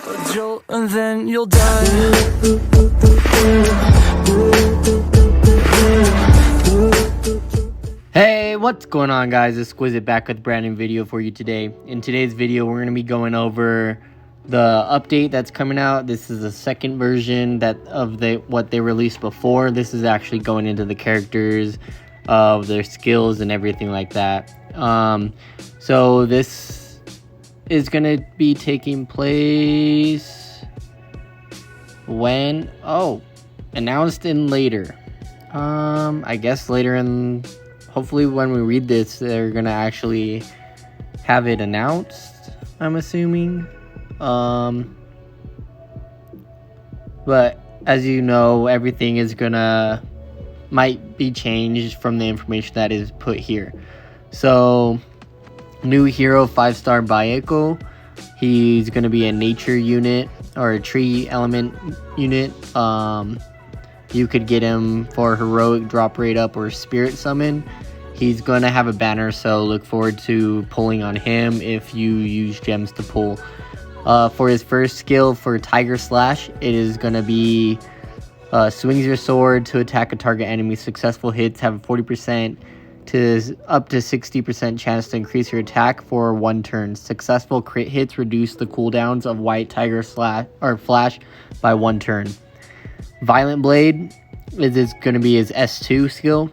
A jolt and then you'll die. Hey, what's going on, guys? Exquisite back with a brand new video for you today. In today's video, we're going to be going over the update that's coming out. This is the second version of what they released before. This is actually going into the characters, of their skills and everything like that. So this is going to be taking place when announced in later. I guess later in, hopefully when we read this, they're gonna actually have it announced, I'm assuming. But as you know, everything is might be changed from the information that is put here. So new hero 5-star Byakko. He's gonna be a nature unit or a tree element unit. You could get him for heroic drop rate up or spirit summon. He's going to have a banner, so look forward to pulling on him if you use gems to pull. For his first skill for Tiger Slash, it is going to be swings your sword to attack a target enemy. Successful hits have a 40% to up to 60% chance to increase your attack for 1 turn. Successful crit hits reduce the cooldowns of White Tiger Slash or Flash by 1 turn. Violent Blade is going to be his S2 skill.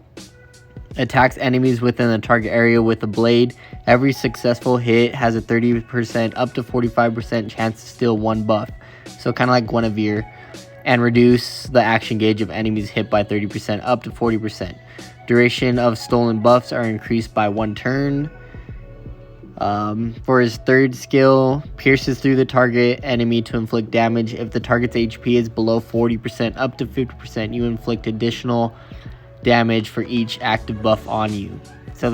Attacks enemies within the target area with a blade. Every successful hit has a 30% up to 45% chance to steal 1 buff. So kind of like Guinevere. And reduce the action gauge of enemies hit by 30% up to 40%. Duration of stolen buffs are increased by 1 turn. For his third skill, pierces through the target enemy to inflict damage. If the target's HP is below 40% up to 50%, you inflict additional damage for each active buff on you. So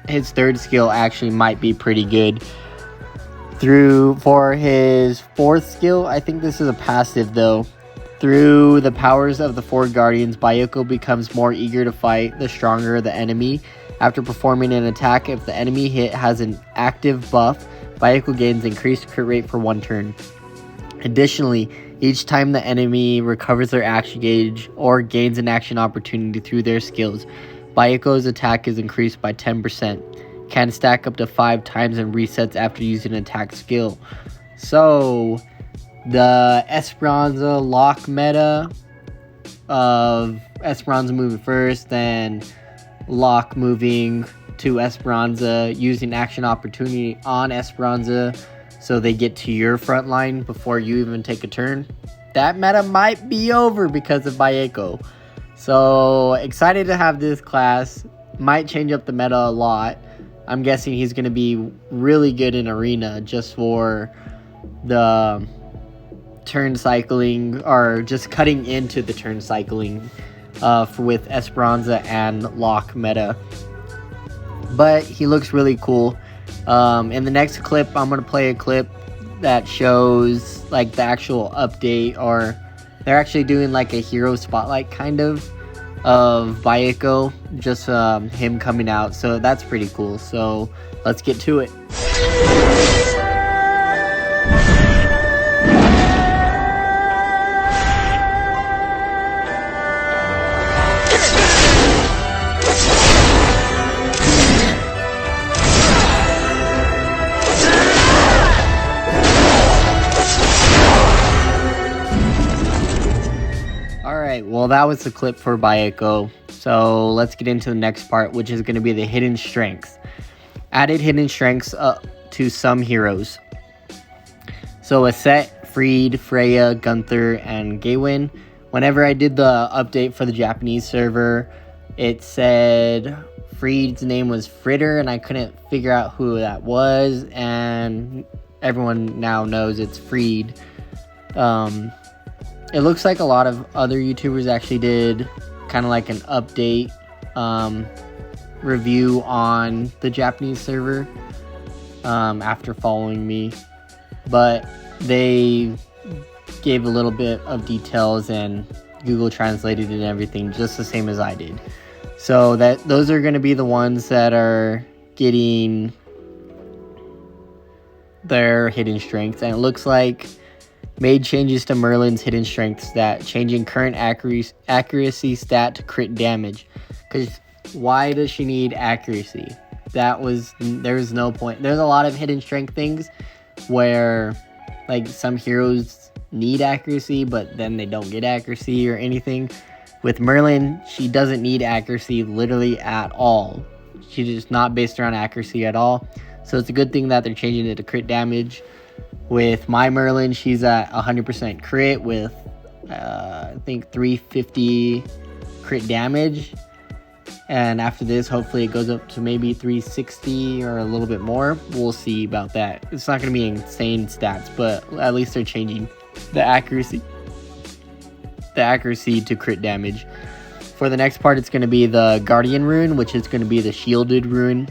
his third skill actually might be pretty good. For his fourth skill, I think this is a passive though. Through the powers of the 4 guardians, Byakko becomes more eager to fight the stronger the enemy. After performing an attack, if the enemy hit has an active buff, Byakko gains increased crit rate for 1 turn. Additionally, each time the enemy recovers their action gauge or gains an action opportunity through their skills, Byakko's attack is increased by 10%. Can stack up to 5 times and resets after using an attack skill. So, the Esperanza lock meta of Esperanza moving first, then Lock moving to Esperanza, using action opportunity on Esperanza so they get to your front line before you even take a turn. That meta might be over because of Byakko. So excited to have this class. Might change up the meta a lot. I'm guessing he's going to be really good in Arena just for the turn cycling, or just cutting into the turn cycling with Esperanza and Lock meta. But he looks really cool. In the next clip, I'm going to play a clip that shows like the actual update, or they're actually doing like a hero spotlight kind of Byakko, just him coming out. So that's pretty cool. So let's get to it. Alright, well that was the clip for Byakko. So let's get into the next part, which is going to be the hidden strengths. Added hidden strengths to some heroes. So Aset, Freed, Freya, Gunther, and Gawain. Whenever I did the update for the Japanese server, it said Freed's name was Fritter, and I couldn't figure out who that was, and everyone now knows it's Freed. It looks like a lot of other YouTubers actually did kind of like an update review on the Japanese server after following me, but they gave a little bit of details and Google translated it and everything just the same as I did. So those are going to be the ones that are getting their hidden strengths, and it looks like made changes to Merlin's hidden strengths that changing current accuracy stat to crit damage. Because why does she need accuracy? There's no point. There's a lot of hidden strength things where like some heroes need accuracy, but then they don't get accuracy or anything. With Merlin, she doesn't need accuracy literally at all. She's just not based around accuracy at all. So it's a good thing that they're changing it to crit damage. With my Merlin, she's at 100% crit with, I think, 350 crit damage. And after this, hopefully it goes up to maybe 360 or a little bit more. We'll see about that. It's not going to be insane stats, but at least they're changing the accuracy to crit damage. For the next part, it's going to be the Guardian rune, which is going to be the shielded rune.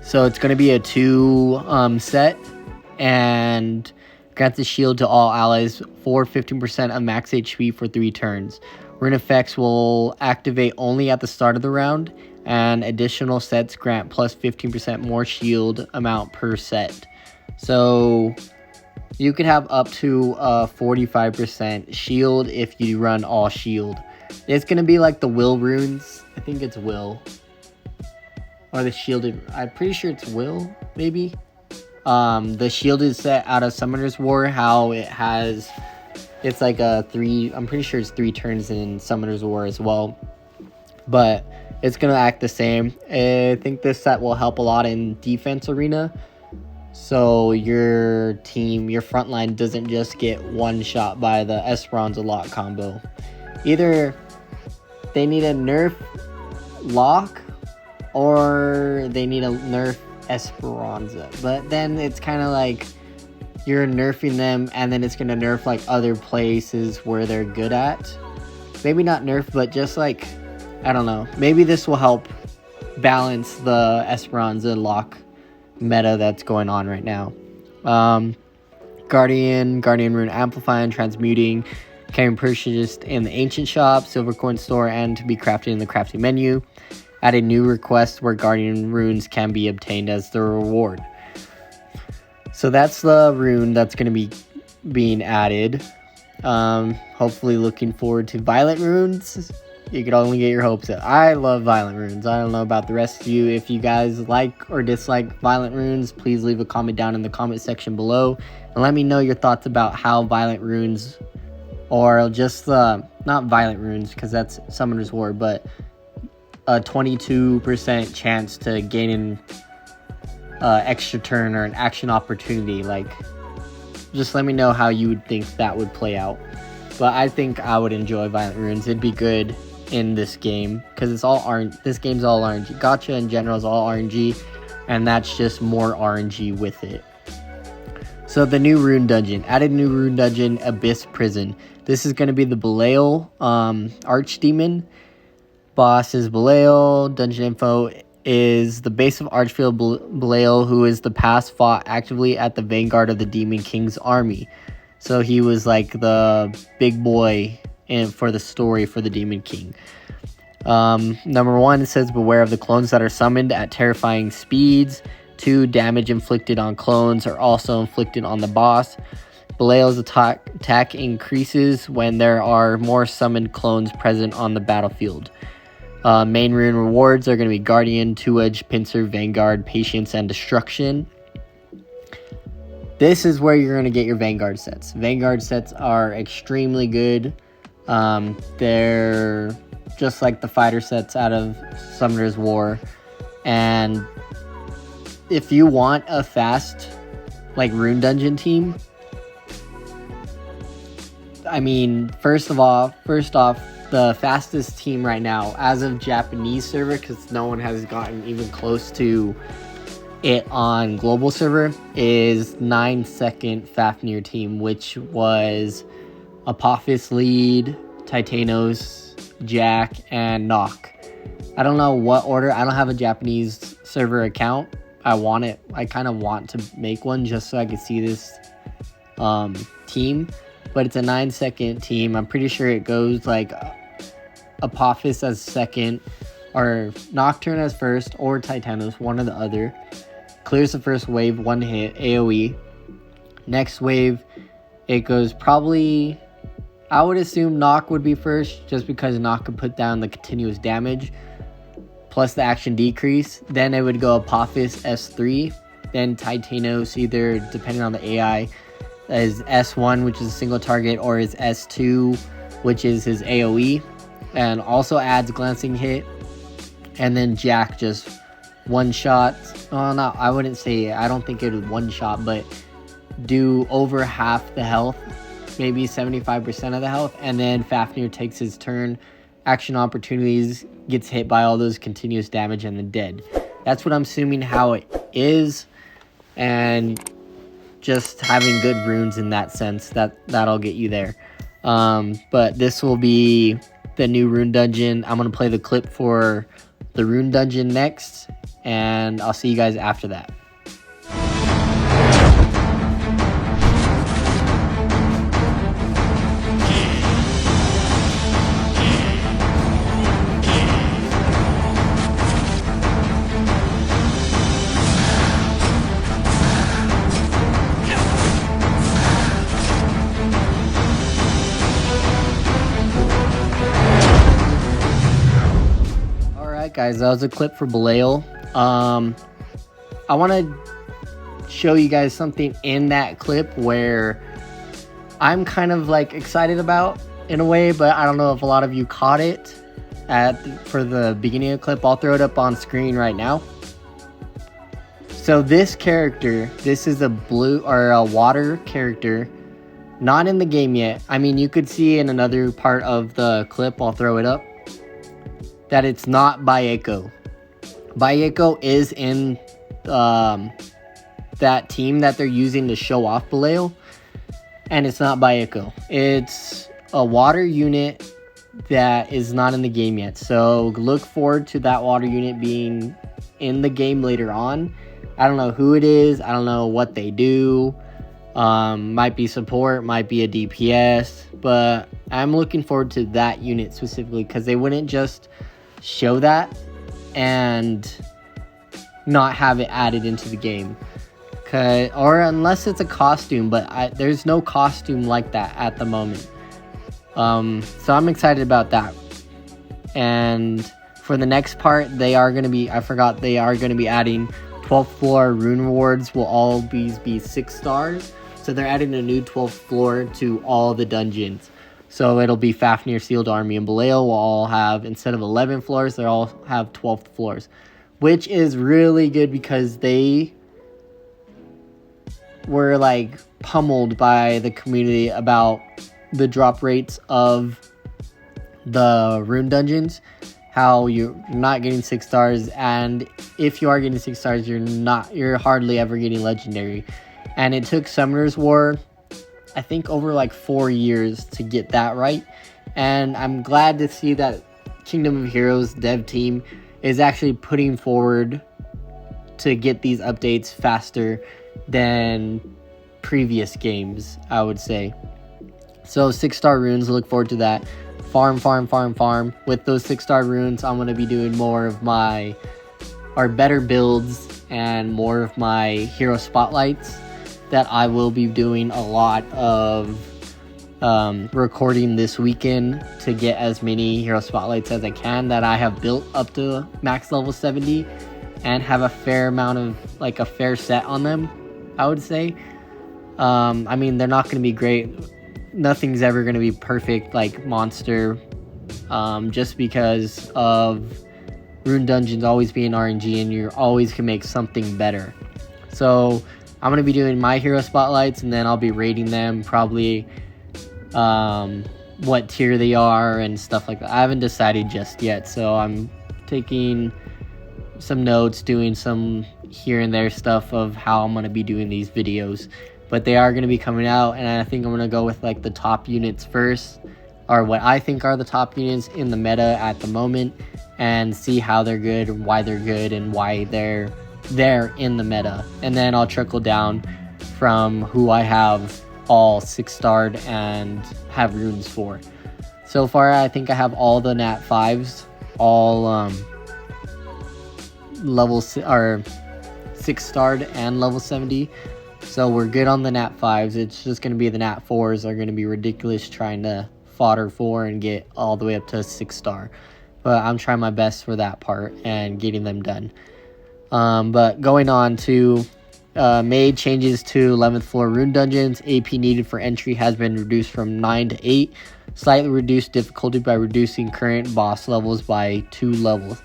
So it's going to be a 2 set. And grants a shield to all allies for 15% of max HP for 3 turns. Rune effects will activate only at the start of the round, and additional sets grant plus 15% more shield amount per set. So you could have up to 45% shield if you run all shield. It's going to be like the will runes. I think it's will. Or the shielded. I'm pretty sure it's will, maybe. The shielded set out of Summoner's War, how it's like I'm pretty sure it's 3 turns in Summoner's War as well, but it's gonna act the same. I think this set will help a lot in defense arena, so your front line doesn't just get one shot by the Esperanza lock combo. Either they need a nerf lock or they need a nerf Esperanza, but then it's kind of like you're nerfing them and then it's going to nerf like other places where they're good at. Maybe not nerf, but just like, I don't know, maybe this will help balance the Esperanza lock meta that's going on right now. Guardian rune amplifying, transmuting, can be purchased in the ancient shop, silver coin store, and to be crafted in the crafting menu. Added new requests where Guardian runes can be obtained as the reward. So that's the rune that's going to be being added. Hopefully looking forward to Violet runes. You could only get your hopes up. I love Violet runes. I don't know about the rest of you. If you guys like or dislike Violet runes, please leave a comment down in the comment section below. And let me know your thoughts about how Violet runes, or just not Violet runes because that's Summoner's War, but a 22% chance to gain an extra turn or an action opportunity. Like, just let me know how you would think that would play out. But I think I would enjoy Violent Runes. It'd be good in this game because it's all RNG. This game's all RNG. Gacha in general is all RNG, and that's just more RNG with it. So the new Rune Dungeon. Added new Rune Dungeon, Abyss Prison. This is going to be the Belial Archdemon. Boss is Belial. Dungeon info is the base of Archfield Belial, who is the past fought actively at the vanguard of the Demon King's army. So he was like the big boy for the story for the Demon King. Number 1, it says beware of the clones that are summoned at terrifying speeds. 2, damage inflicted on clones are also inflicted on the boss. Belial's attack increases when there are more summoned clones present on the battlefield. Main rune rewards are going to be Guardian, Two-Edged, Pincer, Vanguard, Patience, and Destruction. This is where you're going to get your Vanguard sets. Vanguard sets are extremely good. They're just like the fighter sets out of Summoner's War. And if you want a fast, like, Rune Dungeon team, I mean, first off, the fastest team right now, as of Japanese server, because no one has gotten even close to it on global server, is 9-second Fafnir team, which was Apophis lead, Titanos, Jack, and Nock. I don't know what order. I don't have a Japanese server account. I kind of want to make one just so I can see this team. But it's a 9-second team. I'm pretty sure it goes like Apophis as second, or Nocturne as first, or Titanos, one or the other. clears the first wave, 1 hit, AoE. Next wave, it goes probably, I would assume knock would be first, just because knock could put down the continuous damage, plus the action decrease. Then it would go Apophis S3, then Titanos, either depending on the AI, is S1, which is a single target, or is S2, which is his AoE, and also adds glancing hit. And then Jack just one shot. Oh, no, I wouldn't say, I don't think it was one shot, but do over half the health, maybe 75% of the health. And then Fafnir takes his turn, action opportunities, gets hit by all those continuous damage, and then dead. That's what I'm assuming how it is. And just having good runes in that sense, that'll get you there. But this will be the new Rune Dungeon. I'm going to play the clip for the Rune Dungeon next, and I'll see you guys after that. Guys, that was a clip for Belial. I want to show you guys something in that clip where I'm kind of like excited about in a way, but I don't know if a lot of you caught it for the beginning of the clip. I'll throw it up on screen right now. So this character, this is a blue or a water character, not in the game yet. I mean, you could see in another part of the clip, I'll throw it up, that it's not Byakko. Byakko is in that team that they're using to show off Belial, and it's not Byakko. It's a water unit that is not in the game yet. So look forward to that water unit being in the game later on. I don't know who it is. I don't know what they do. Might be support, might be a DPS, but I'm looking forward to that unit specifically, because they wouldn't just show that and not have it added into the game, or unless it's a costume, but there's no costume like that at the moment. So I'm excited about that. And for the next part, they are going to be, I forgot, they are going to be adding 12th floor rune rewards will always be 6 stars. So they're adding a new 12th floor to all the dungeons. So it'll be Fafnir, Sealed Army, and Belial will all have, instead of 11 floors, they'll all have 12th floors. Which is really good, because they were like pummeled by the community about the drop rates of the rune dungeons. How you're not getting 6 stars, and if you are getting 6 stars, you're hardly ever getting legendary. And it took Summoner's War, I think, over like 4 years to get that right. And I'm glad to see that Kingdom of Heroes dev team is actually putting forward to get these updates faster than previous games, I would say. So 6-star runes, look forward to that. Farm. With those 6-star runes, I'm going to be doing more of better builds and more of my hero spotlights that I will be doing a lot of recording this weekend to get as many hero spotlights as I can that I have built up to max level 70 and have a fair amount of, like, a fair set on them, I would say. I mean, they're not going to be great. Nothing's ever going to be perfect like Monster, just because of Rune Dungeons always being RNG and you always can make something better. So I'm going to be doing my hero spotlights, and then I'll be rating them, probably what tier they are and stuff like that. I haven't decided just yet, so I'm taking some notes, doing some here and there stuff of how I'm going to be doing these videos. But they are going to be coming out, and I think I'm going to go with like the top units first, or what I think are the top units in the meta at the moment, and see how they're good, and why they're good, and why they're there in the meta. And then I'll trickle down from who I have all 6-starred and have runes for. So far, I think I have all the Nat 5s, all level or 6-starred and level 70. So we're good on the nat 5s. It's just going to be the nat 4s are going to be ridiculous trying to fodder for and get all the way up to 6-star. But I'm trying my best for that part and getting them done. But going on to made changes to 11th floor rune dungeons. AP needed for entry has been reduced from 9 to 8. Slightly reduced difficulty by reducing current boss levels by 2 levels.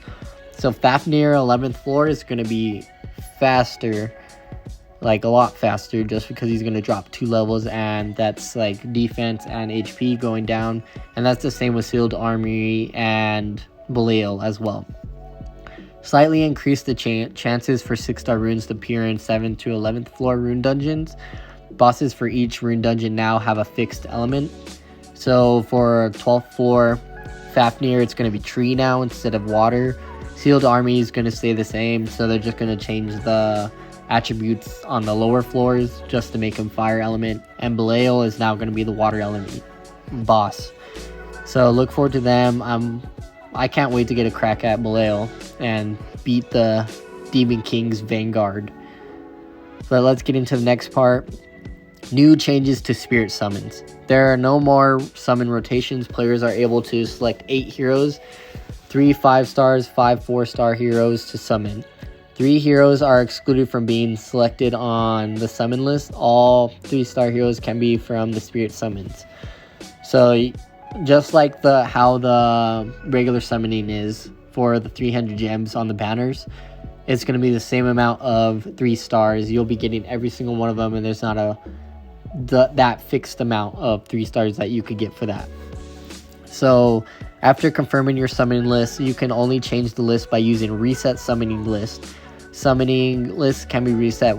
So Fafnir 11th floor is going to be faster, like a lot faster, just because he's going to drop 2 levels, and that's like defense and HP going down. And that's the same with Sealed Armory and Belial as well. Slightly increased the chances for 6-star runes to appear in 7th to 11th floor rune dungeons. Bosses for each rune dungeon now have a fixed element. So for 12th floor Fafnir, it's going to be tree now instead of water. Sealed Army is going to stay the same, so they're just going to change the attributes on the lower floors just to make him fire element. And Belial is now going to be the water element boss. So look forward to them. I can't wait to get a crack at Belial and beat the Demon King's Vanguard. But let's get into the next part. New changes to spirit summons. There are no more summon rotations. Players are able to select 8 heroes, 3 5-stars, 5 4-star heroes to summon. 3 heroes are excluded from being selected on the summon list. All 3-star heroes can be from the spirit summons. So just like how the regular summoning is for the 300 gems on the banners, it's going to be the same amount of 3 stars. You'll be getting every single one of them, and there's not that fixed amount of 3 stars that you could get for that. So after confirming your summoning list, you can only change the list by using reset summoning list. Summoning lists can be reset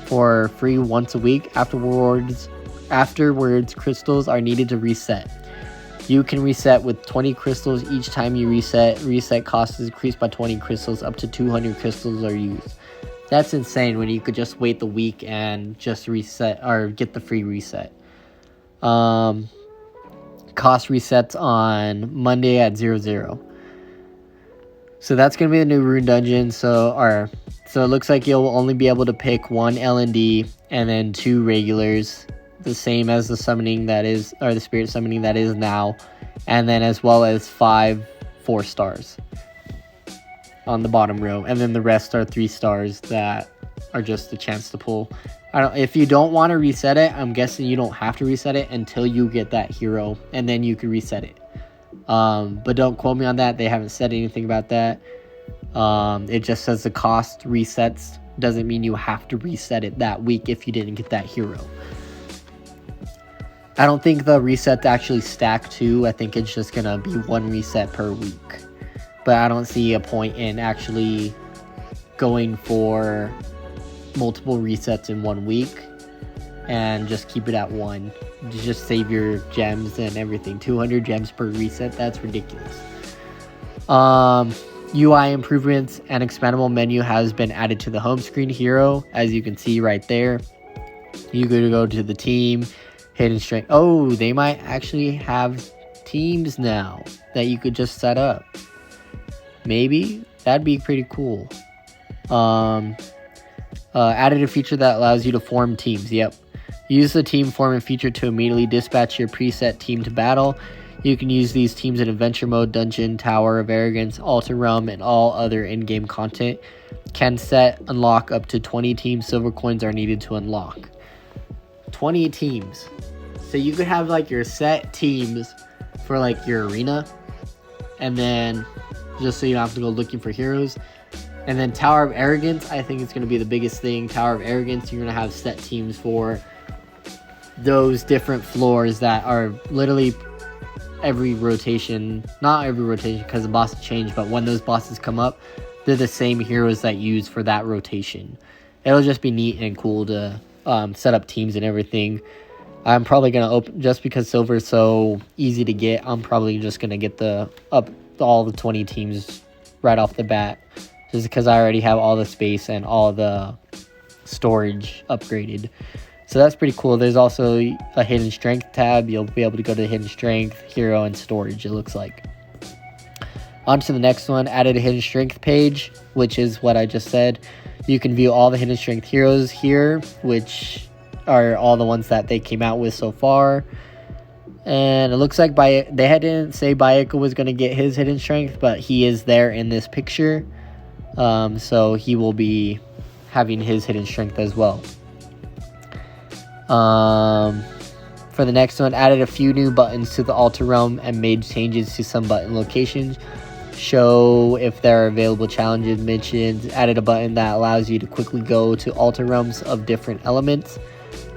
for free once a week. Afterwards, crystals are needed to reset. You can reset with 20 crystals each time you reset. Reset cost is increased by 20 crystals. Up to 200 crystals are used. That's insane when you could just wait the week and just reset or get the free reset. Cost resets on Monday at 00. So that's going to be the new Rune Dungeon. So it looks like you'll only be able to pick 1 L&D and then 2 regulars. The same as the summoning that is, or the spirit summoning that is now. And then as well as 5 4-stars on the bottom row, and then the rest are 3 stars that are just a chance to pull. If you don't want to reset it, I'm guessing you don't have to reset it until you get that hero, and then you can reset it. But don't quote me on that. They haven't said anything about that. It just says the cost resets. Doesn't mean you have to reset it that week if you didn't get that hero. I don't think the resets actually stack too. I think it's just gonna be 1 reset per week. But I don't see a point in actually going for multiple resets in 1 week and just keep it at 1. Just save your gems and everything. 200 gems per reset, that's ridiculous. UI improvements. An expandable menu has been added to the home screen hero, as you can see right there. You go to the team, hidden strength. Oh, they might actually have teams now that you could just set up. Maybe that'd be pretty cool. Added a feature that allows you to form teams. Yep. Use the team forming feature to immediately dispatch your preset team to battle. You can use these teams in adventure mode, dungeon, tower of arrogance, altar realm, and all other in-game content. Can unlock up to 20 teams. Silver coins are needed to unlock 20 teams. So you could have like your set teams for like your arena, and then just so you don't have to go looking for heroes. And then Tower of Arrogance, I think it's going to be the biggest thing. Tower of Arrogance, you're going to have set teams for those different floors that are literally every rotation. Not every rotation because the bosses change, but when those bosses come up, they're the same heroes that you use for that rotation. It'll just be neat and cool to set up teams and everything. I'm probably going to open, just because silver is so easy to get, I'm probably just going to get all the 20 teams right off the bat, just because I already have all the space and all the storage upgraded. So that's pretty cool. There's also a hidden strength tab. You'll be able to go to hidden strength, hero, and storage, it looks like. On to the next one. Added a hidden strength page, which is what I just said. You can view all the hidden strength heroes here, which are all the ones that they came out with so far. And it looks like they didn't say Byakko was going to get his hidden strength, but he is there in this picture. So he will be having his hidden strength as well. For the next one, added a few new buttons to the Altar Realm and made changes to some button locations. Show if there are available challenges missions. Added a button that allows you to quickly go to Altar Realms of different elements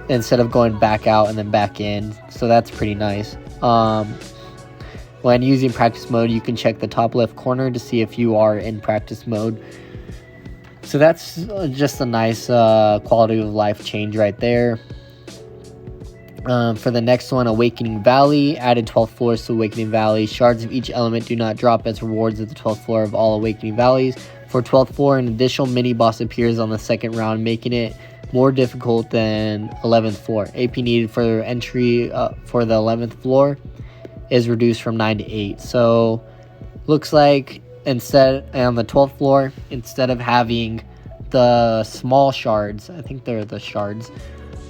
instead of going back out and then back in. So that's pretty nice. When using practice mode, you can check the top left corner to see if you are in practice mode. So that's just a nice quality of life change right there. For the next one, Awakening Valley. Added 12th floors to Awakening Valley. Shards of each element do not drop as rewards at the 12th floor of all Awakening Valleys. For 12th floor, an additional mini-boss appears on the second round, making it more difficult than 11th floor. AP needed for entry for the 11th floor is reduced from 9 to 8. So, looks like instead, on the 12th floor, instead of having the small shards, I think they're the shards,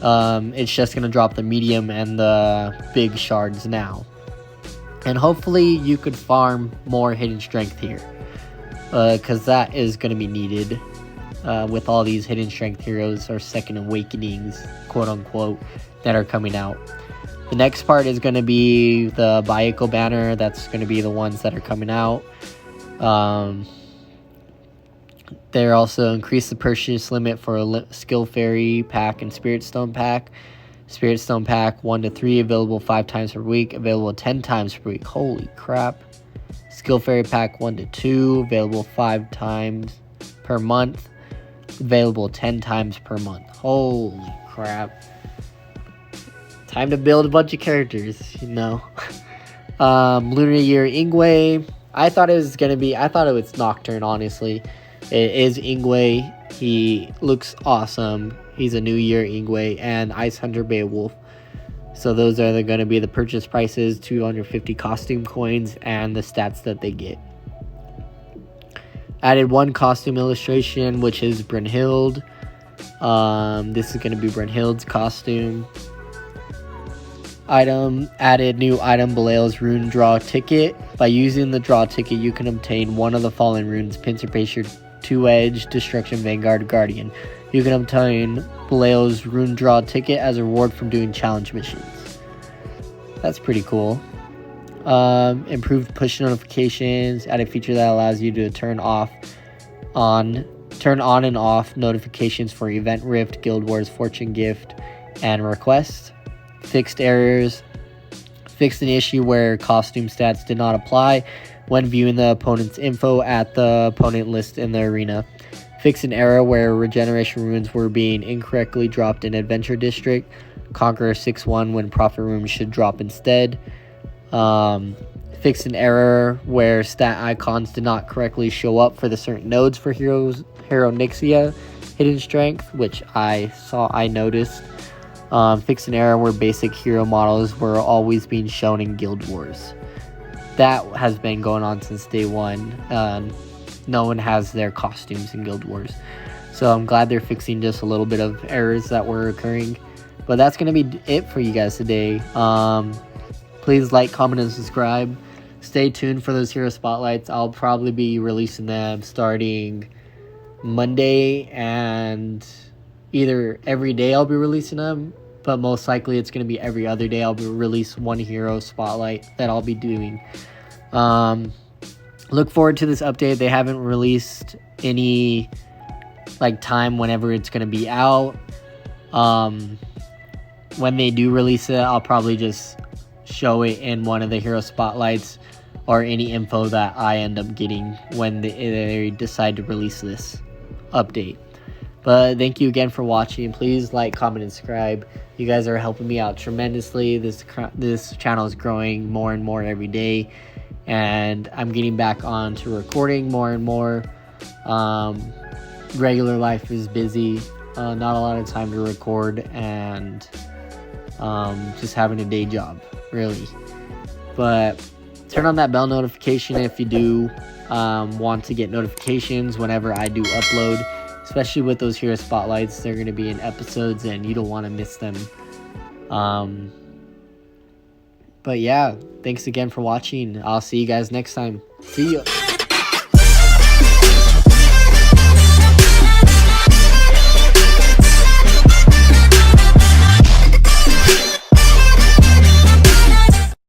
it's just going to drop the medium and the big shards now. And hopefully you could farm more hidden strength here, because that is going to be needed with all these hidden strength heroes or second awakenings, quote unquote, that are coming out. The next part is going to be the Byakko banner. That's going to be the ones that are coming out. They also increased the purchase limit for a Skill Fairy pack and Spirit Stone pack. Spirit Stone pack 1 to 3, available 5 times per week, available 10 times per week. Holy crap. Skill Fairy pack 1 to 2, available 5 times per month, available 10 times per month. Holy crap. Time to build a bunch of characters, you know. Lunar Year Ingwe. I thought it was Nocturne, honestly. It is Ingwe. He looks awesome. He's a New Year Ingwe and Ice Hunter Beowulf. So those are going to be the purchase prices, 250 costume coins, and the stats that they get. Added 1 costume illustration, which is Brynhild. This is going to be Brynhild's costume. Added new item Belial's Rune Draw Ticket. By using the draw ticket, you can obtain one of the following runes: Pincer Pacer, Two-Edge, Destruction, Vanguard, Guardian. You can obtain Belial's Rune Draw Ticket as a reward from doing challenge missions. That's pretty cool. Improved push notifications. Added feature that allows you to turn on and off notifications for Event Rift, Guild Wars, Fortune Gift, and Request. Fixed errors. Fixed an issue where costume stats did not apply when viewing the opponent's info at the opponent list in the arena. Fixed an error where regeneration runes were being incorrectly dropped in Adventure District. Conqueror 6-1 when profit runes should drop instead. Fixed an error where stat icons did not correctly show up for the certain nodes for Hero Nixia Hidden Strength, which I noticed. Fixed an error where basic hero models were always being shown in Guild Wars. That has been going on since day one. No one has their costumes in Guild Wars. So I'm glad they're fixing just a little bit of errors that were occurring. But that's going to be it for you guys today. Please like, comment, and subscribe. Stay tuned for those hero spotlights. I'll probably be releasing them starting Monday, and either every day I'll be releasing them, but most likely it's going to be every other day I'll be release one hero spotlight that I'll be doing. Look forward to this update. They haven't released any time whenever it's going to be out. When they do release it, I'll probably just show it in one of the hero spotlights or any info that I end up getting when they decide to release this update. But thank you again for watching. Please like, comment, and subscribe. You guys are helping me out tremendously. This channel is growing more and more every day, and I'm getting back on to recording more and more. Regular life is busy, not a lot of time to record, and just having a day job, really. But turn on that bell notification if you do want to get notifications whenever I do upload. especially with those hero spotlights. They're going to be in episodes and you don't want to miss them. But yeah, thanks again for watching. I'll see you guys next time. See ya.